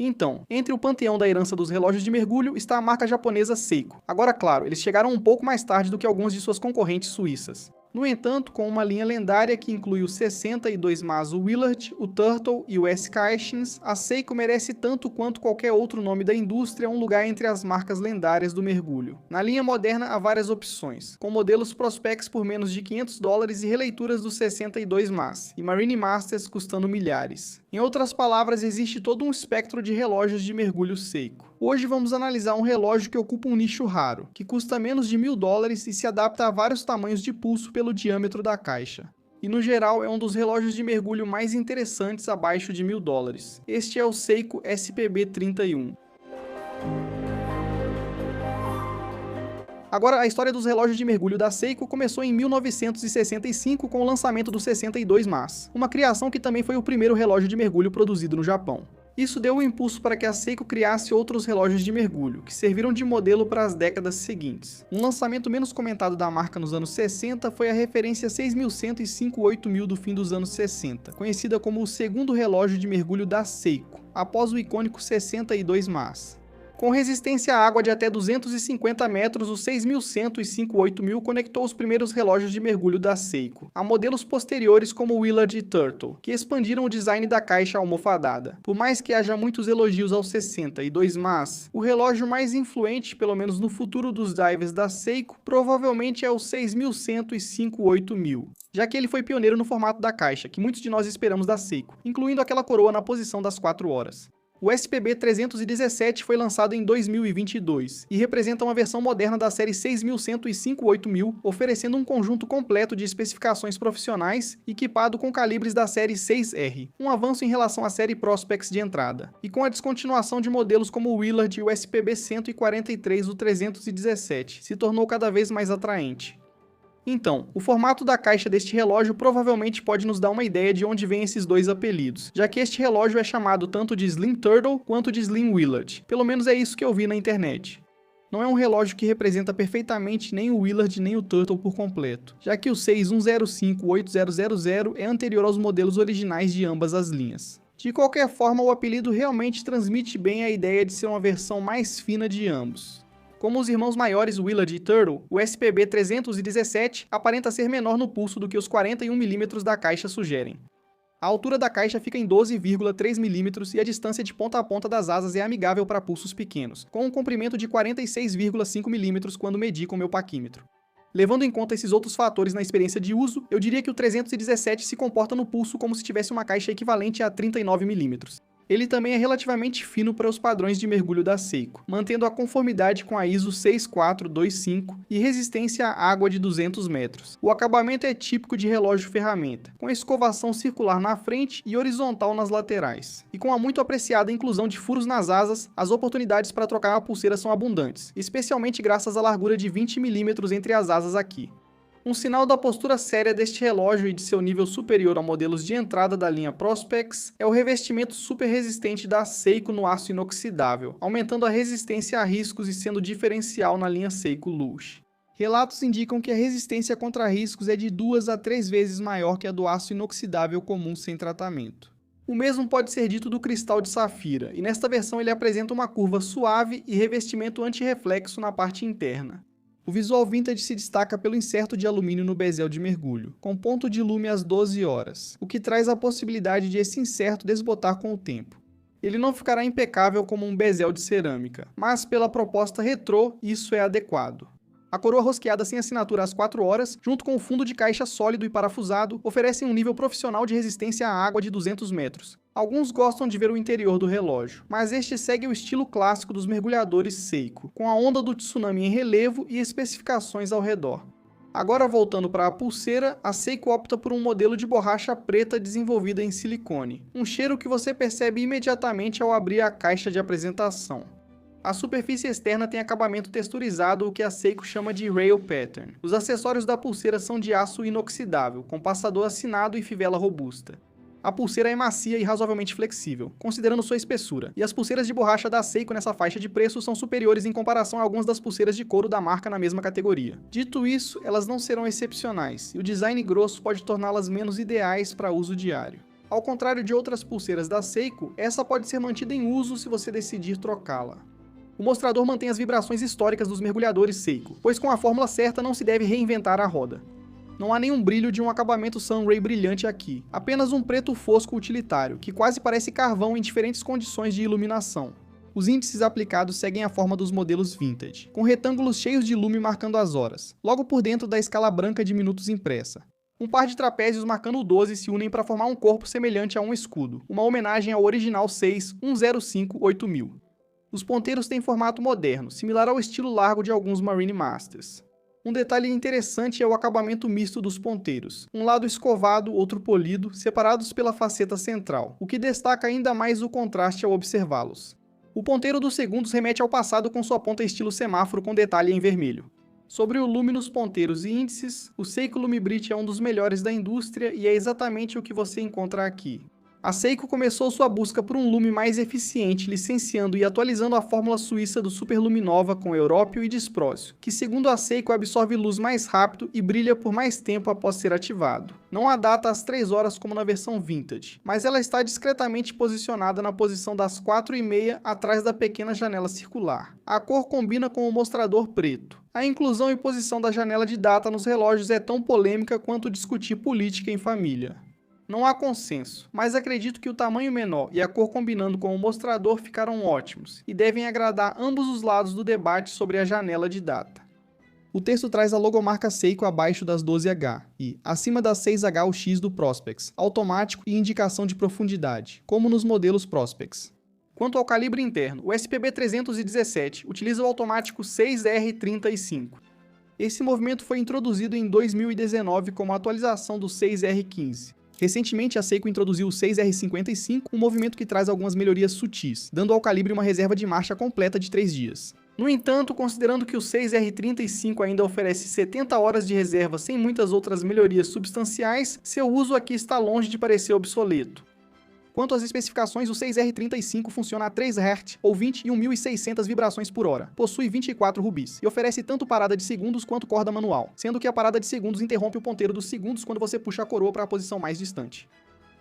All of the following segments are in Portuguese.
Então, entre o panteão da herança dos relógios de mergulho está a marca japonesa Seiko. Agora, claro, eles chegaram um pouco mais tarde do que algumas de suas concorrentes suíças. No entanto, com uma linha lendária que inclui os 62 mas o Willard, o Turtle e o SK Ashins, a Seiko merece tanto quanto qualquer outro nome da indústria um lugar entre as marcas lendárias do mergulho. Na linha moderna há várias opções, com modelos Prospex por menos de $500 e releituras dos 62 mas, e Marine Masters custando milhares. Em outras palavras, existe todo um espectro de relógios de mergulho Seiko. Hoje vamos analisar um relógio que ocupa um nicho raro, que custa menos de $1.000 e se adapta a vários tamanhos de pulso pelo diâmetro da caixa. E no geral é um dos relógios de mergulho mais interessantes abaixo de $1.000. Este é o Seiko SPB31. Agora, a história dos relógios de mergulho da Seiko começou em 1965 com o lançamento do 62 mas, uma criação que também foi o primeiro relógio de mergulho produzido no Japão. Isso deu um impulso para que a Seiko criasse outros relógios de mergulho, que serviram de modelo para as décadas seguintes. Um lançamento menos comentado da marca nos anos 60 foi a referência 6100 e 58000 do fim dos anos 60, conhecida como o segundo relógio de mergulho da Seiko, após o icônico 62 mas. Com resistência à água de até 250 metros, o 6100 e 58000 conectou os primeiros relógios de mergulho da Seiko a modelos posteriores como o Willard e Turtle, que expandiram o design da caixa almofadada. Por mais que haja muitos elogios ao 62 mas, o relógio mais influente, pelo menos no futuro dos divers da Seiko, provavelmente é o 6100 e 58000. Já que ele foi pioneiro no formato da caixa, que muitos de nós esperamos da Seiko, incluindo aquela coroa na posição das 4 horas. O SPB317 foi lançado em 2022 e representa uma versão moderna da série 6100 e 58000, oferecendo um conjunto completo de especificações profissionais equipado com calibres da série 6R, um avanço em relação à série Prospex de entrada, e com a descontinuação de modelos como o Willard e o SPB143 do 317, se tornou cada vez mais atraente. Então, o formato da caixa deste relógio provavelmente pode nos dar uma ideia de onde vêm esses dois apelidos, já que este relógio é chamado tanto de Slim Turtle quanto de Slim Willard, pelo menos é isso que eu vi na internet. Não é um relógio que representa perfeitamente nem o Willard nem o Turtle por completo, já que o 61058000 é anterior aos modelos originais de ambas as linhas. De qualquer forma, o apelido realmente transmite bem a ideia de ser uma versão mais fina de ambos. Como os irmãos maiores Willard e Turtle, o SPB317 aparenta ser menor no pulso do que os 41 mm da caixa sugerem. A altura da caixa fica em 12,3 mm e a distância de ponta a ponta das asas é amigável para pulsos pequenos, com um comprimento de 46,5 mm quando medi com meu paquímetro. Levando em conta esses outros fatores na experiência de uso, eu diria que o 317 se comporta no pulso como se tivesse uma caixa equivalente a 39 mm. Ele também é relativamente fino para os padrões de mergulho da Seiko, mantendo a conformidade com a ISO 6425 e resistência à água de 200 metros. O acabamento é típico de relógio ferramenta, com escovação circular na frente e horizontal nas laterais. E com a muito apreciada inclusão de furos nas asas, as oportunidades para trocar a pulseira são abundantes, especialmente graças à largura de 20 mm entre as asas aqui. Um sinal da postura séria deste relógio e de seu nível superior a modelos de entrada da linha Prospex é o revestimento super resistente da Seiko no aço inoxidável, aumentando a resistência a riscos e sendo diferencial na linha Seiko Luxe. Relatos indicam que a resistência contra riscos é de 2 a 3 vezes maior que a do aço inoxidável comum sem tratamento. O mesmo pode ser dito do cristal de safira, e nesta versão ele apresenta uma curva suave e revestimento anti-reflexo na parte interna. O visual vintage se destaca pelo inserto de alumínio no bezel de mergulho, com ponto de lume às 12 horas, o que traz a possibilidade de esse inserto desbotar com o tempo. Ele não ficará impecável como um bezel de cerâmica, mas pela proposta retrô, isso é adequado. A coroa rosqueada sem assinatura às 4 horas, junto com o fundo de caixa sólido e parafusado, oferecem um nível profissional de resistência à água de 200 metros. Alguns gostam de ver o interior do relógio, mas este segue o estilo clássico dos mergulhadores Seiko, com a onda do tsunami em relevo e especificações ao redor. Agora voltando para a pulseira, a Seiko opta por um modelo de borracha preta desenvolvida em silicone, um cheiro que você percebe imediatamente ao abrir a caixa de apresentação. A superfície externa tem acabamento texturizado, o que a Seiko chama de Rail Pattern. Os acessórios da pulseira são de aço inoxidável, com passador assinado e fivela robusta. A pulseira é macia e razoavelmente flexível, considerando sua espessura, e as pulseiras de borracha da Seiko nessa faixa de preço são superiores em comparação a algumas das pulseiras de couro da marca na mesma categoria. Dito isso, elas não serão excepcionais, e o design grosso pode torná-las menos ideais para uso diário. Ao contrário de outras pulseiras da Seiko, essa pode ser mantida em uso se você decidir trocá-la. O mostrador mantém as vibrações históricas dos mergulhadores Seiko, pois com a fórmula certa não se deve reinventar a roda. Não há nenhum brilho de um acabamento Sunray brilhante aqui, apenas um preto fosco utilitário, que quase parece carvão em diferentes condições de iluminação. Os índices aplicados seguem a forma dos modelos vintage, com retângulos cheios de lume marcando as horas, logo por dentro da escala branca de minutos impressa. Um par de trapézios marcando o 12 se unem para formar um corpo semelhante a um escudo, uma homenagem ao original 6-105-8000. Os ponteiros têm formato moderno, similar ao estilo largo de alguns Marine Masters. Um detalhe interessante é o acabamento misto dos ponteiros, um lado escovado, outro polido, separados pela faceta central, o que destaca ainda mais o contraste ao observá-los. O ponteiro dos segundos remete ao passado com sua ponta estilo semáforo com detalhe em vermelho. Sobre o lume nos ponteiros e índices, o Seiko Lumibrit é um dos melhores da indústria e é exatamente o que você encontra aqui. A Seiko começou sua busca por um lume mais eficiente, licenciando e atualizando a fórmula suíça do Superluminova com Europio e Disprócio, que segundo a Seiko absorve luz mais rápido e brilha por mais tempo após ser ativado. Não há data às 3 horas como na versão Vintage, mas ela está discretamente posicionada na posição das 4:30 atrás da pequena janela circular. A cor combina com o mostrador preto. A inclusão e posição da janela de data nos relógios é tão polêmica quanto discutir política em família. Não há consenso, mas acredito que o tamanho menor e a cor combinando com o mostrador ficaram ótimos, e devem agradar ambos os lados do debate sobre a janela de data. O texto traz a logomarca Seiko abaixo das 12H e, acima das 6H o X do Prospex, automático e indicação de profundidade, como nos modelos Prospex. Quanto ao calibre interno, o SPB 317 utiliza o automático 6R35. Esse movimento foi introduzido em 2019 como atualização do 6R15. Recentemente, a Seiko introduziu o 6R55, um movimento que traz algumas melhorias sutis, dando ao calibre uma reserva de marcha completa de 3 dias. No entanto, considerando que o 6R35 ainda oferece 70 horas de reserva sem muitas outras melhorias substanciais, seu uso aqui está longe de parecer obsoleto. Quanto às especificações, o 6R35 funciona a 3 Hz ou 21.600 vibrações por hora, possui 24 rubis e oferece tanto parada de segundos quanto corda manual, sendo que a parada de segundos interrompe o ponteiro dos segundos quando você puxa a coroa para a posição mais distante.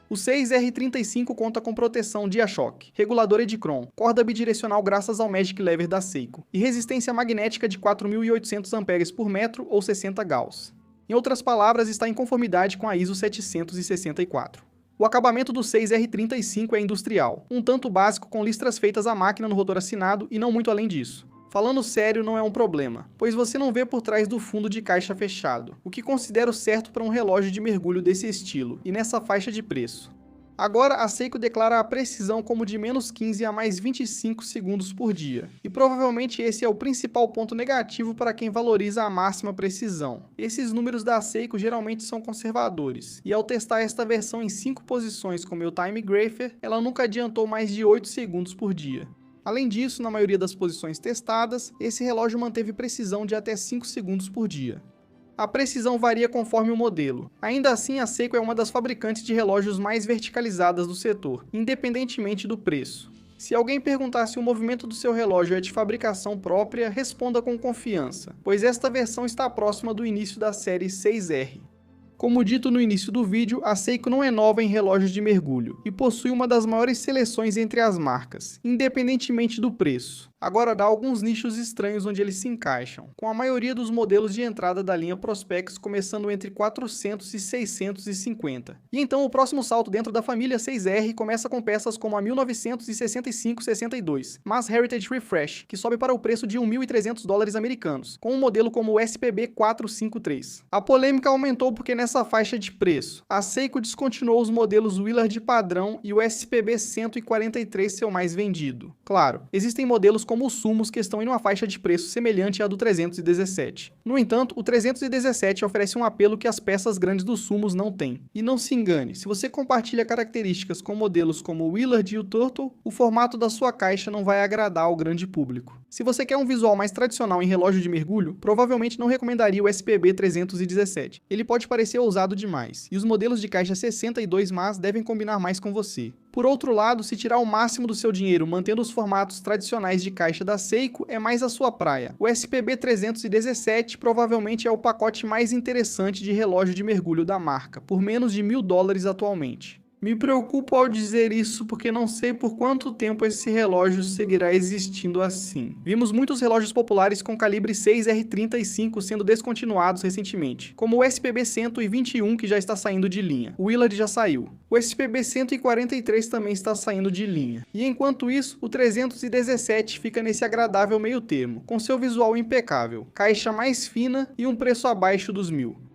O 6R35 conta com proteção dia-choque, regulador Edicron, corda bidirecional graças ao Magic Lever da Seiko e resistência magnética de 4.800 amperes por metro ou 60 Gauss. Em outras palavras, está em conformidade com a ISO 764. O acabamento do 6R35 é industrial, um tanto básico com listras feitas à máquina no rotor assinado e não muito além disso. Falando sério, não é um problema, pois você não vê por trás do fundo de caixa fechado, o que considero certo para um relógio de mergulho desse estilo e nessa faixa de preço. Agora, a Seiko declara a precisão como de menos 15 a mais 25 segundos por dia, e provavelmente esse é o principal ponto negativo para quem valoriza a máxima precisão. Esses números da Seiko geralmente são conservadores, e ao testar esta versão em 5 posições com meu Time Grafer, ela nunca adiantou mais de 8 segundos por dia. Além disso, na maioria das posições testadas, esse relógio manteve precisão de até 5 segundos por dia. A precisão varia conforme o modelo. Ainda assim, a Seiko é uma das fabricantes de relógios mais verticalizadas do setor, independentemente do preço. Se alguém perguntar se o movimento do seu relógio é de fabricação própria, responda com confiança, pois esta versão está próxima do início da série 6R. Como dito no início do vídeo, a Seiko não é nova em relógios de mergulho, e possui uma das maiores seleções entre as marcas, independentemente do preço. Agora dá alguns nichos estranhos onde eles se encaixam, com a maioria dos modelos de entrada da linha Prospex começando entre 400 e 650. E então o próximo salto dentro da família 6R começa com peças como a 1965-62, Mass Heritage Refresh, que sobe para o preço de $1.300 americanos, com um modelo como o SPB 453. A polêmica aumentou porque nessa faixa de preço, a Seiko descontinuou os modelos Willard padrão e o SPB 143 seu mais vendido. Claro, existem modelos como os Sumos que estão em uma faixa de preço semelhante à do 317. No entanto, o 317 oferece um apelo que as peças grandes dos Sumos não têm. E não se engane, se você compartilha características com modelos como o Willard e o Turtle, o formato da sua caixa não vai agradar ao grande público. Se você quer um visual mais tradicional em relógio de mergulho, provavelmente não recomendaria o SPB 317. Ele pode parecer ousado demais, e os modelos de caixa 62 mas devem combinar mais com você. Por outro lado, se tirar o máximo do seu dinheiro mantendo os formatos tradicionais de caixa da Seiko, é mais a sua praia. O SPB 317 provavelmente é o pacote mais interessante de relógio de mergulho da marca, por menos de $1.000 atualmente. Me preocupo ao dizer isso porque não sei por quanto tempo esse relógio seguirá existindo assim. Vimos muitos relógios populares com calibre 6R35 sendo descontinuados recentemente, como o SPB 121 que já está saindo de linha. O Willard já saiu. O SPB 143 também está saindo de linha. E enquanto isso, o 317 fica nesse agradável meio termo, com seu visual impecável, caixa mais fina e um preço abaixo dos 1.000.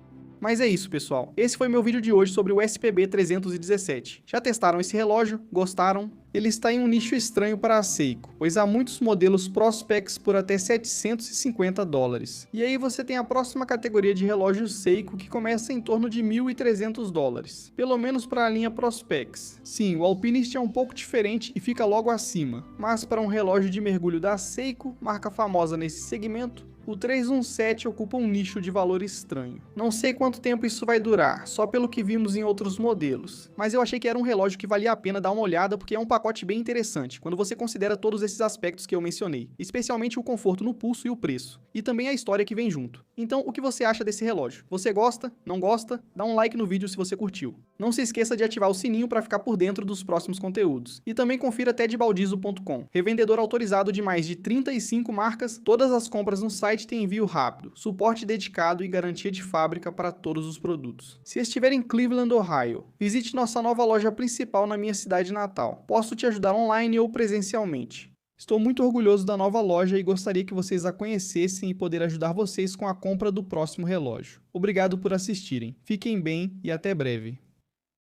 Mas é isso, pessoal. Esse foi meu vídeo de hoje sobre o SPB 317. Já testaram esse relógio? Gostaram? Ele está em um nicho estranho para a Seiko, pois há muitos modelos Prospex por até $750. E aí você tem a próxima categoria de relógios Seiko que começa em torno de $1.300, pelo menos para a linha Prospex. Sim, o Alpinist é um pouco diferente e fica logo acima, mas para um relógio de mergulho da Seiko, marca famosa nesse segmento, o 317 ocupa um nicho de valor estranho. Não sei quanto tempo isso vai durar, só pelo que vimos em outros modelos, mas eu achei que era um relógio que valia a pena dar uma olhada porque é um pacote bem interessante, quando você considera todos esses aspectos que eu mencionei, especialmente o conforto no pulso e o preço, e também a história que vem junto. Então, o que você acha desse relógio? Você gosta? Não gosta? Dá um like no vídeo se você curtiu. Não se esqueça de ativar o sininho para ficar por dentro dos próximos conteúdos. E também confira tedbaldizo.com, revendedor autorizado de mais de 35 marcas, todas as compras no site têm envio rápido, suporte dedicado e garantia de fábrica para todos os produtos. Se estiver em Cleveland, Ohio, visite nossa nova loja principal na minha cidade natal. Posso te ajudar online ou presencialmente. Estou muito orgulhoso da nova loja e gostaria que vocês a conhecessem e poder ajudar vocês com a compra do próximo relógio. Obrigado por assistirem. Fiquem bem e até breve.